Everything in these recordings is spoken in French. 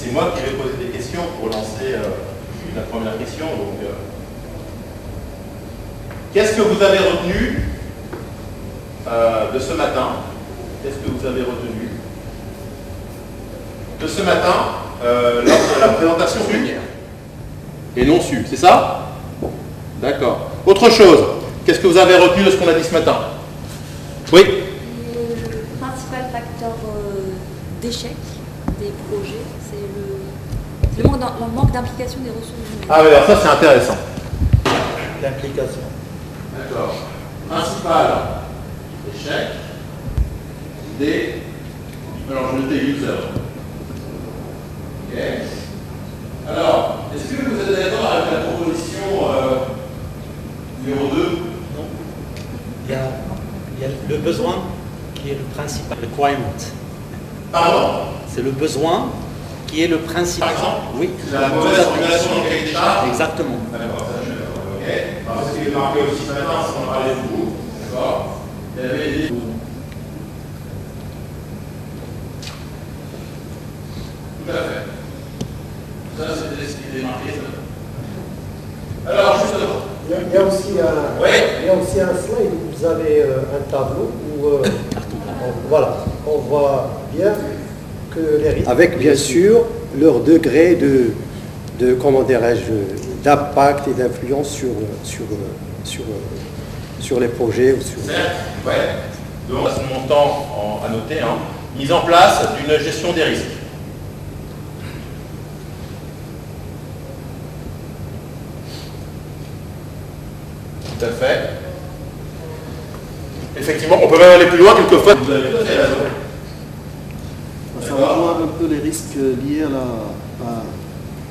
c'est moi qui vais poser des questions pour lancer la première question. Donc, qu'est-ce que vous avez retenu de ce matin? Qu'est-ce que vous avez retenu de ce matin lors de la présentation lumière et non su, c'est ça? D'accord. Autre chose, qu'est-ce que vous avez retenu de ce qu'on a dit ce matin? Oui? Le principal facteur d'échec des projets, c'est le manque d'implication des ressources humaines. Ah oui, alors ça c'est intéressant. L'implication. D'accord. Principal échec des... Alors je notais user. Ok. Alors, est-ce que vous êtes d'accord avec la proposition numéro 2? Non. Il y a le besoin qui est le principal. Requirement. Pardon? C'est le besoin qui est le principal. Par exemple? Oui. La mauvaise organisation du cahier de charge? Exactement. D'accord, ça je suis d'accord. Ok. Alors, c'est ce qui est marqué aussi ce matin, c'est qu'on parlait de vous. D'accord. Il y avait des... Tout à fait. Ça, c'était ce qui était marqué. Alors, justement. Il y a aussi un slide où vous avez un tableau où voilà, on voit bien que les risques... Avec bien sûr leur degré de comment dirais-je, d'impact et d'influence sur les projets ou sur... Ouais. Donc, c'est mon temps à noter. Hein. Mise en place d'une gestion des risques. Tout à fait. Effectivement, on peut même aller plus loin quelquefois. Vous avez tout à fait raison. Ça rejoint un peu les risques liés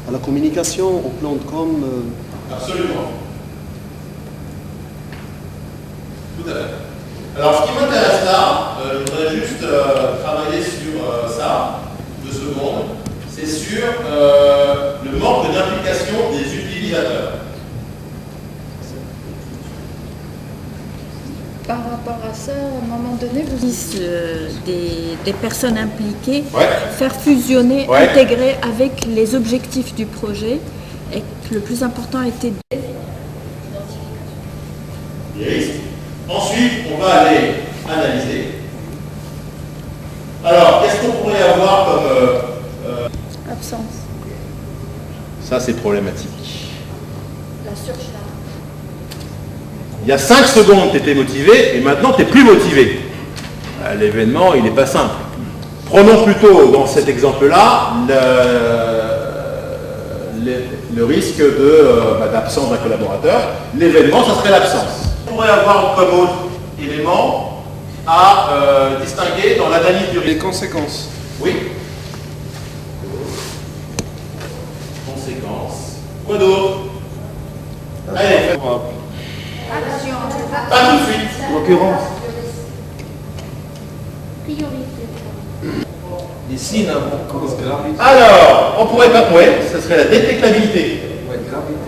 à la communication, au plan de com. Absolument. Tout à fait. Alors, ce qui m'intéresse là, je voudrais juste travailler sur ça, 2 secondes, c'est sur le manque d'implication des utilisateurs. Par rapport à ça, à un moment donné, vous dites des personnes impliquées, Ouais. faire fusionner, Ouais. intégrer avec les objectifs du projet, et que le plus important était Les risques. Ensuite, on va aller analyser. Alors, qu'est-ce qu'on pourrait avoir comme... absence. Ça, c'est problématique. La surcharge. Il y a 5 secondes, tu étais motivé, et maintenant, tu n'es plus motivé. L'événement, il n'est pas simple. Prenons plutôt, dans cet exemple-là, le risque d'absence d'un collaborateur. L'événement, ça serait l'absence. On pourrait avoir comme autre élément à distinguer dans l'analyse du risque. Les conséquences. Oui. Conséquences. Quoi d'autre? Allez, faites. Action. Pas tout de suite. L'occurrence. Priorité. Les signes avant cause gravité. Alors, on pourrait pas... Ouais, ça serait la détectabilité. Ouais, gravité.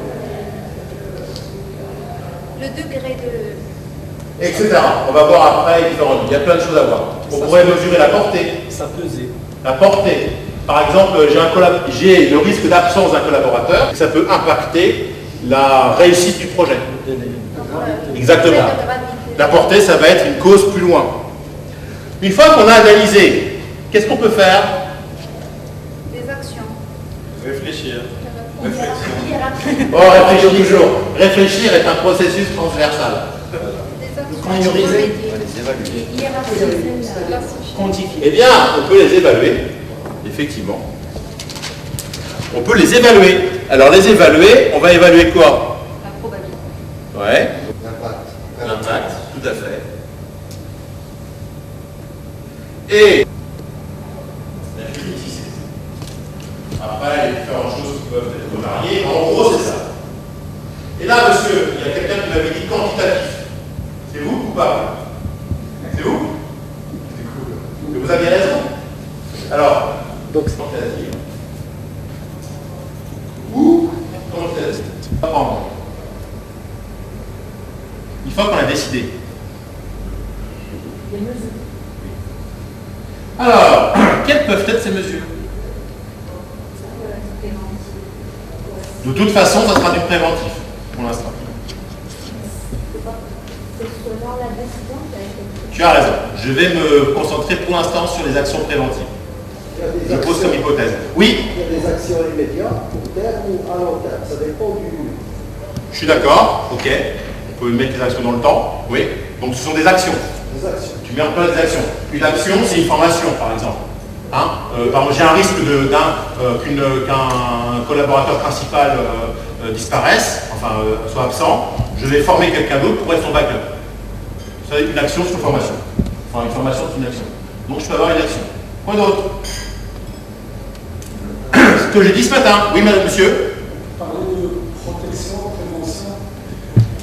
Le degré de... Etc. On va voir après différentes. Il y a plein de choses à voir. On pourrait mesurer la portée. Ça pesait. La portée. Par exemple, j'ai le risque d'absence d'un collaborateur. Ça peut impacter la réussite du projet. Exactement. La portée, ça va être une cause plus loin. Une fois qu'on a analysé, qu'est-ce qu'on peut faire? Des actions. Réfléchir. Hiérarchie. Oh, réfléchir toujours. Réfléchir est un processus transversal. Des actions. Prioriser. Hiérarchiser. Quantifier. Eh bien, on peut les évaluer. Effectivement. On peut les évaluer. Alors, les évaluer, on va évaluer quoi? La probabilité. Ouais. L'impact, tout à fait. Et après, il y a différentes choses qui peuvent être variées. En gros, c'est ça. Et là, monsieur, il y a quelqu'un qui m'avait dit quantitatif. C'est vous ou pas? C'est vous? Et vous aviez raison. Alors, Donc, quantitatif. Ou quantitatif. Apprendre. Une fois qu'on a décidé. Alors, quelles peuvent être ces mesures? De toute façon, ça sera du préventif, pour l'instant. Tu as raison. Je vais me concentrer pour l'instant sur les actions préventives. Je pose comme hypothèse. Oui? Il y a des actions immédiates, court terme ou à long terme. Ça dépend du... Je suis d'accord, ok. On peut mettre les actions dans le temps, oui. Donc ce sont des actions. Des actions. Tu mets en place des actions. Une action, c'est une formation, par exemple. Hein, par exemple, j'ai un risque qu'un collaborateur principal disparaisse, enfin soit absent. Je vais former quelqu'un d'autre pour être son backup. C'est une action, c'est une formation. Enfin, une formation, c'est une action. Donc je peux avoir une action. Quoi d'autre? Ce que j'ai dit ce matin. Oui, madame, monsieur. Parler de protection, prévention.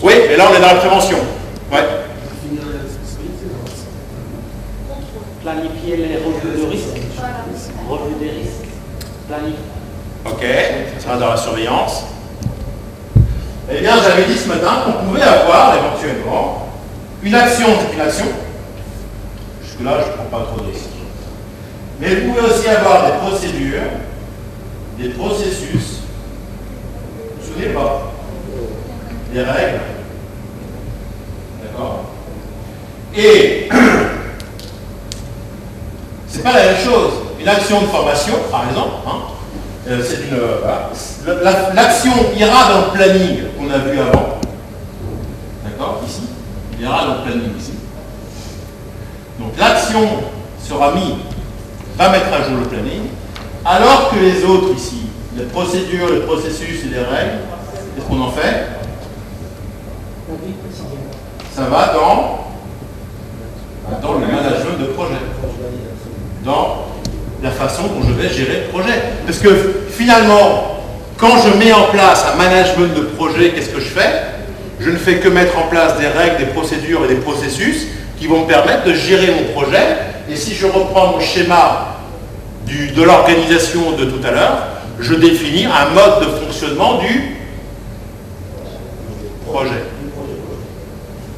Oui, mais là on est dans la prévention. Ouais. Planifier les revues de risque. Revue des risques. Planifier. Ok, ça sera dans la surveillance. Eh bien, j'avais dit ce matin qu'on pouvait avoir éventuellement une action, c'est une action. Jusque-là, je ne prends pas trop de risques. Mais vous pouvez aussi avoir des procédures, des processus, vous vous souvenez pas, des règles. D'accord? Et c'est pas la même chose. Une action de formation, par exemple, hein, c'est une. Voilà. L'action ira dans le planning qu'on a vu avant. D'accord? Ici. Il ira dans le planning ici. Donc l'action sera mise, va mettre à jour le planning, alors que les autres ici, les procédures, les processus et les règles, qu'est-ce qu'on en fait? Ça va dans le management de projet. Dans la façon dont je vais gérer le projet. Parce que finalement, quand je mets en place un management de projet, qu'est-ce que je fais? Je ne fais que mettre en place des règles, des procédures et des processus qui vont me permettre de gérer mon projet. Et si je reprends mon schéma de l'organisation de tout à l'heure, je définis un mode de fonctionnement du projet.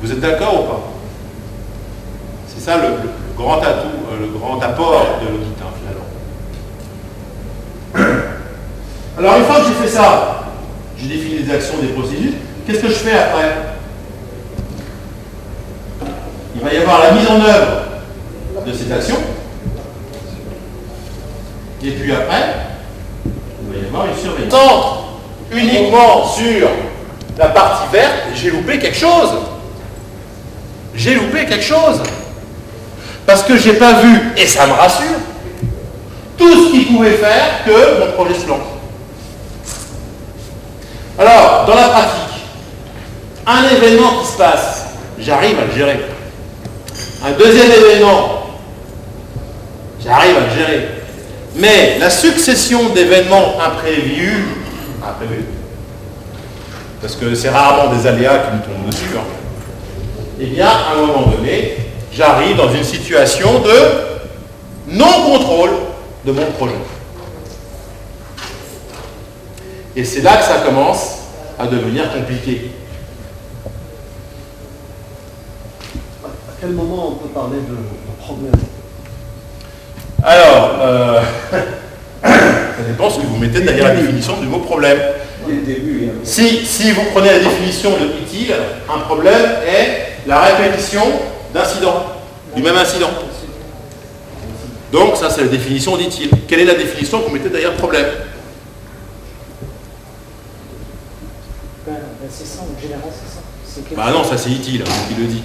Vous êtes d'accord ou pas? C'est ça le grand atout, le grand apport de l'audit, finalement. Alors, une fois que j'ai fait ça, j'ai défini les actions, des procédures, qu'est-ce que je fais après? Il va y avoir la mise en œuvre de cette action. Et puis après, il va y avoir une surveillance. Centre uniquement sur la partie verte, j'ai loupé quelque chose. J'ai loupé quelque chose. Parce que je n'ai pas vu, et ça me rassure, tout ce qui pouvait faire que mon projet se lance. Alors, dans la pratique, un événement qui se passe, j'arrive à le gérer. Un deuxième événement, j'arrive à le gérer. Mais la succession d'événements imprévus, parce que c'est rarement des aléas qui me tombent dessus, hein, eh bien, à un moment donné, j'arrive dans une situation de non-contrôle de mon projet. Et c'est là que ça commence à devenir compliqué. À quel moment on peut parler de problème? Alors, ça dépend ce que vous mettez derrière la définition du mot problème. Si vous prenez la définition de utile, un problème est la répétition d'incidents, du même incident. Donc ça c'est la définition d'utile. Quelle est la définition que vous mettez derrière problème? C'est ça, en général c'est ça. Bah non, ça c'est utile, hein, qui le dit.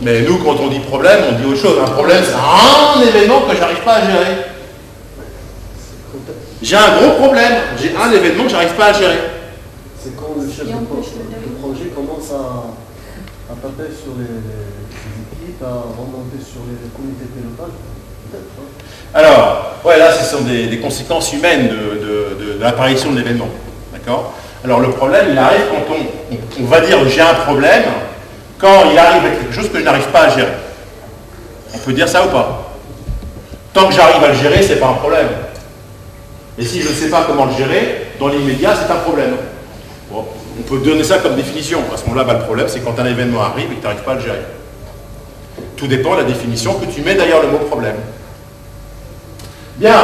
Mais nous quand on dit problème, on dit autre chose. Un problème c'est un événement que j'arrive pas à gérer. J'ai un gros problème, j'ai un événement que j'arrive pas à gérer. C'est quand le chef de projet commence à taper sur les équipes, à remonter sur les comités de pilotage, peut-être. Hein. Alors, ouais, là, ce sont des conséquences humaines de l'apparition de l'événement. D'accord? Alors, le problème, il arrive quand on va dire j'ai un problème, quand il arrive avec quelque chose que je n'arrive pas à gérer. On peut dire ça ou pas? Tant que j'arrive à le gérer, c'est pas un problème. Et si je ne sais pas comment le gérer, dans l'immédiat, c'est un problème. Bon, on peut donner ça comme définition. À ce moment-là, bah, le problème, c'est quand un événement arrive et que tu n'arrives pas à le gérer. Tout dépend de la définition que tu mets derrière le mot problème. Bien,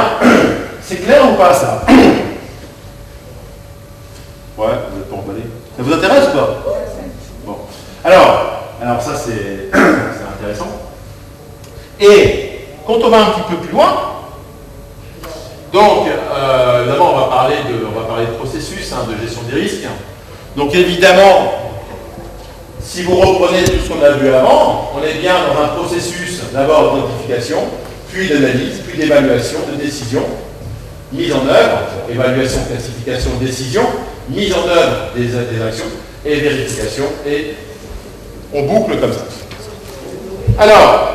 c'est clair ou pas ça? Ouais, vous n'êtes pas emballé. Ça vous intéresse ou pas? Bon. Alors ça c'est intéressant. Et quand on va un petit peu plus loin, donc d'abord on va parler de processus, de gestion des risques. Donc évidemment, si vous reprenez tout ce qu'on a vu avant, on est bien dans un processus d'abord d'identification, puis d'analyse, puis d'évaluation, de décision, mise en œuvre, évaluation, classification, décision, mise en œuvre des actions et vérification, et on boucle comme ça. Alors,